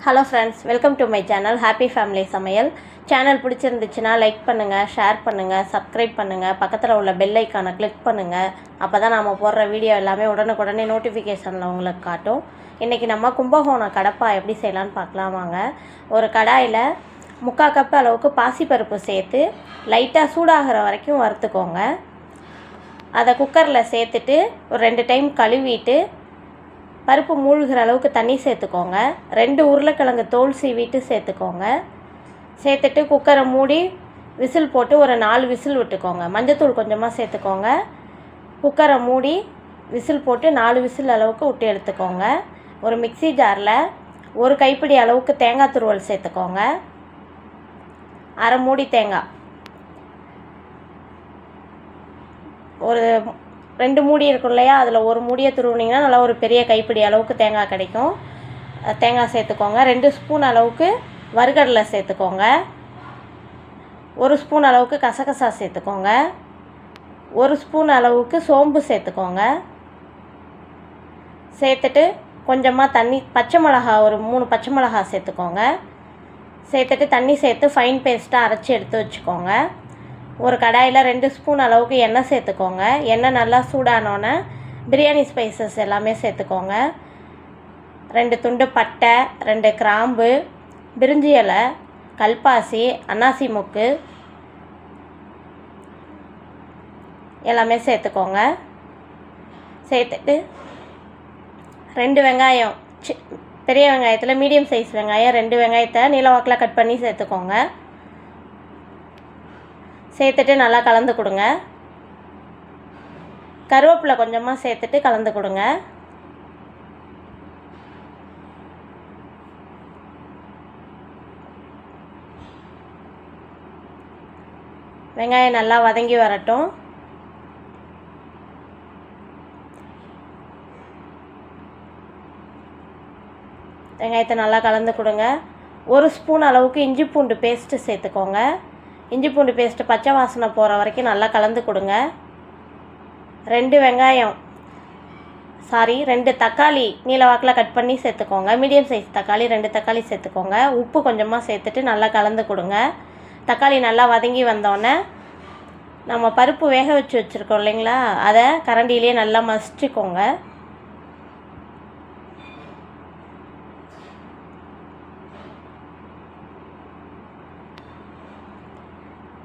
Hello friends, welcome to my channel happy family சமையல். Channel பிடிச்சிருந்துச்சுன்னா like பண்ணுங்கள், share பண்ணுங்கள், சப்ஸ்கிரைப் பண்ணுங்கள், பக்கத்தில் உள்ள பெல் ஐக்கானை கிளிக் பண்ணுங்கள். அப்போ தான் நம்ம போடுற வீடியோ எல்லாமே உடனுக்குடனே நோட்டிஃபிகேஷனில் உங்களுக்கு காட்டும். இன்றைக்கி நம்ம கும்பகோணம் கடப்பா எப்படி செய்யலான்னு பார்க்கலாம் வாங்க. ஒரு கடாயில் 3/4 கப் அளவுக்கு பாசிப்பருப்பு சேர்த்து லைட்டாக சூடாகிற வரைக்கும் வறுத்துக்கோங்க. அதை குக்கரில் சேர்த்துட்டு ஒரு 2 டைம் கழுவிட்டு பருப்பு மூழ்கிற அளவுக்கு தண்ணி சேர்த்துக்கோங்க. 2 உருளைக்கிழங்கு தோல் சீவிட்டு சேர்த்துக்கோங்க. சேர்த்துட்டு குக்கரை மூடி விசில் போட்டு ஒரு 4 விசில் விட்டுக்கோங்க. மஞ்சத்தூள் கொஞ்சமாக சேர்த்துக்கோங்க. குக்கரை மூடி விசில் போட்டு 4 விசில் அளவுக்கு விட்டு எடுத்துக்கோங்க. ஒரு மிக்ஸி ஜாரில் 1 கைப்பிடி அளவுக்கு தேங்காய் துருவல் சேர்த்துக்கோங்க. அரை மூடி தேங்காய், ஒரு 2 மூடி இருக்கும் இல்லையா, அதில் ஒரு மூடியை துருவினீங்கன்னா நல்லா ஒரு பெரிய கைப்பிடி அளவுக்கு தேங்காய் கிடைக்கும். தேங்காய் சேர்த்துக்கோங்க. 2 ஸ்பூன் அளவுக்கு வறுகடலை சேர்த்துக்கோங்க. 1 ஸ்பூன் அளவுக்கு கசகசா சேர்த்துக்கோங்க. 1 ஸ்பூன் அளவுக்கு சோம்பு சேர்த்துக்கோங்க. சேர்த்துட்டு கொஞ்சமாக தண்ணி, பச்சை மிளகா ஒரு 3 பச்சை மிளகா சேர்த்துக்கோங்க. சேர்த்துட்டு தண்ணி சேர்த்து ஃபைன் பேஸ்ட்டாக அரைச்சி எடுத்து வச்சுக்கோங்க. ஒரு கடாயில் 2 ஸ்பூன் அளவுக்கு எண்ணெய் சேர்த்துக்கோங்க. எண்ணெய் நல்லா சூடானோன்னே பிரியாணி ஸ்பைசஸ் எல்லாமே சேர்த்துக்கோங்க. 2 துண்டு பட்டை, 2 கிராம்பு, பிரிஞ்சி இலை, கல்பாசி, அன்னாசி மொக்கு எல்லாமே சேர்த்துக்கோங்க. சேர்த்துட்டு 2 வெங்காயம், பெரிய வெங்காயத்தில் மீடியம் சைஸ் வெங்காயம் 2 வெங்காயத்தை நீளவாக்கில் கட் பண்ணி சேர்த்துக்கோங்க. சேர்த்துட்டு நல்லா கலந்து கொடுங்க. கருவேப்பிலை கொஞ்சமாக சேர்த்துட்டு கலந்து கொடுங்க. வெங்காயம் நல்லா வதங்கி வரட்டும். வெங்காயத்தை நல்லா கலந்து கொடுங்க. 1 ஸ்பூன் அளவுக்கு இஞ்சி பூண்டு பேஸ்ட்டு சேர்த்துக்கோங்க. இஞ்சி பூண்டு பேஸ்ட்டு பச்சை வாசனை போகிற வரைக்கும் நல்லா கலந்து கொடுங்க. 2 தக்காளி நீளவாக்கில் கட் பண்ணி சேர்த்துக்கோங்க. மீடியம் சைஸ் தக்காளி 2 தக்காளி சேர்த்துக்கோங்க. உப்பு கொஞ்சமாக சேர்த்துட்டு நல்லா கலந்து கொடுங்க. தக்காளி நல்லா வதங்கி வந்தோடனே நம்ம பருப்பு வேக வச்சு வச்சுருக்கோம் இல்லைங்களா, அதை கரண்டியிலே நல்லா மசிச்சுக்கோங்க.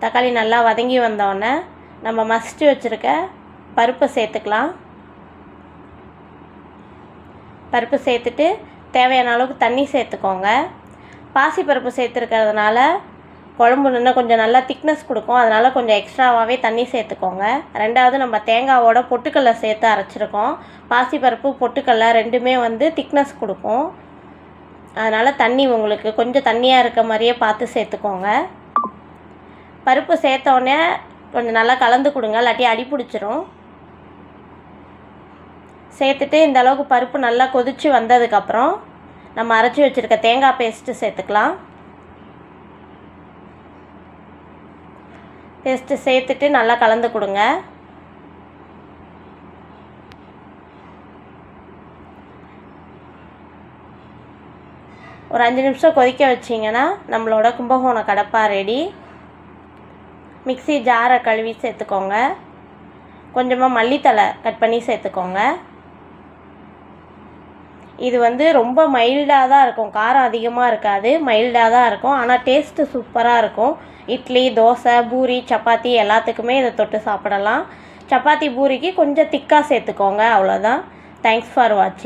தக்காளி நல்லா வதங்கி வந்தோடனே நம்ம மசிச்சு வச்சுருக்க பருப்பை சேர்த்துக்கலாம். பருப்பு சேர்த்துட்டு தேவையான அளவுக்கு தண்ணி சேர்த்துக்கோங்க. பாசிப்பருப்பு சேர்த்துருக்கிறதுனால குழம்பு இன்னும் கொஞ்சம் நல்லா திக்னஸ் கொடுக்கும். அதனால் கொஞ்சம் எக்ஸ்ட்ராவாகவே தண்ணி சேர்த்துக்கோங்க. 2வது நம்ம தேங்காவோட பொட்டுக்கல்லை சேர்த்து அரைச்சிருக்கோம். பாசிப்பருப்பு பொட்டுக்கல்லை 2மே திக்னஸ் கொடுக்கும். அதனால் தண்ணி உங்களுக்கு கொஞ்சம் தண்ணியாக இருக்க மாதிரியே பார்த்து சேர்த்துக்கோங்க. பருப்பு சேர்த்தோடனே கொஞ்சம் நல்லா கலந்து கொடுங்க, இல்லாட்டி அடி பிடிச்சிரும். சேர்த்துட்டு இந்த அளவுக்கு பருப்பு நல்லா கொதித்து வந்ததுக்கப்புறம் நம்ம அரைச்சி வச்சுருக்க தேங்காய் பேஸ்ட்டு சேர்த்துக்கலாம். பேஸ்ட்டு சேர்த்துட்டு நல்லா கலந்து கொடுங்க. ஒரு 5 நிமிஷம் கொதிக்க வச்சிங்கன்னா நம்மளோட கும்பகோணம் கடப்பா ரெடி. மிக்ஸி ஜாரை கழுவி சேர்த்துக்கோங்க. கொஞ்சமாக மல்லித்தலை கட் பண்ணி சேர்த்துக்கோங்க. இது ரொம்ப மைல்டாக தான் இருக்கும், காரம் அதிகமாக இருக்காது, மைல்டாக தான் இருக்கும். ஆனால் டேஸ்ட்டு சூப்பராக இருக்கும். இட்லி, தோசை, பூரி, சப்பாத்தி எல்லாத்துக்குமே இதை தொட்டு சாப்பிடலாம். சப்பாத்தி பூரிக்கு கொஞ்சம் திக்காக சேர்த்துக்கோங்க. அவ்வளோதான். தேங்க்ஸ் ஃபார் வாட்சிங்.